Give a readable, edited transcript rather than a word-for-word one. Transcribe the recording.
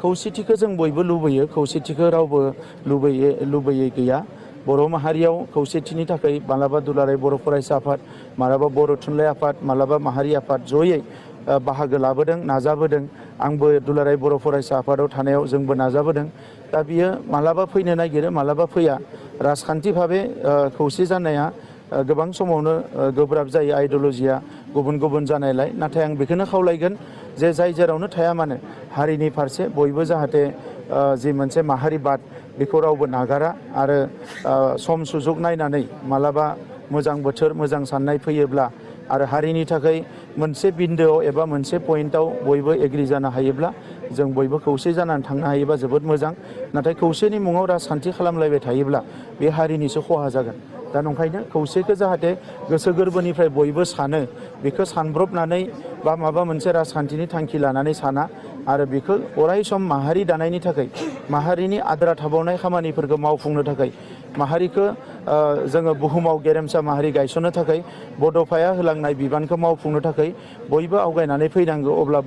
खौसेथिखौ जों बयबो लुबैयो, खौसेथिखौ रावबो लुबैयै गैया। बर' माहारियाव खौसेथिनि थाखाय मालाबा दुलाराय बर' फरायसा आफाद, मालाबा बर' थुनलाइ आफाद, मालाबा माहारि आफाद जयै बाहागो लाबोदों, नाजाबोदों। आंबो दुलाराय बर' फरायसा आफादाव थानायाव जोंबो नाजाबोदों। दा बियो मालाबा फैनो नागिरो, मालाबा फैया। राजखान्थि भाबै खौसे जानाया गोबां समावनो गोब्राब जायो, आइडिअलजिया गुबुन गुबुन जानायलाय। नाथाय आं बेखौनो खावलायगोन जे जाय जेरावनो थाया मानो हारिनि फारसे बयबो जाहाथे जि मोनसे माहारिबाद बेखौ रावबो नागारा आरो सम सुजुग नायनानै मालाबा मोजां बोथोर, मोजां साननाय फैयोब्ला आरो हारिनि थाखाय मोनसे बिन्दोआव एबा मोनसे पइन्टआव बयबो एग्रि जानो हायोब्ला जों बयबो खौसे जानानै थांनो हायोबा जोबोद मोजां। नाथाय खौसेनि मुङाव राजखान्थि खालामलायबाय थायोब्ला बे हारिनिसो खहा जागोन। दा नंखायनो खौसेखौ जाहाथे गोसो गोरबोनिफ्राय बयबो सानो, बेखौ सानब्रबनानै बा माबा मोनसे राजखान्थिनि थांखि लानानै साना आरो बेखौ अराय सम माहारि दानायनि थाखाय, माहारिनि आद्रा थाबावनाय खामानिफोरखौ मावफुंनो थाखाय, माहारिखौ जोङो बुहुमाव गेरेमसा माहारि गायसननो थाखाय बड'फाया होलांनाय बिबानखौ मावफुंनो थाखाय बयबो आवगायनानै फैनांगौ। अब्ला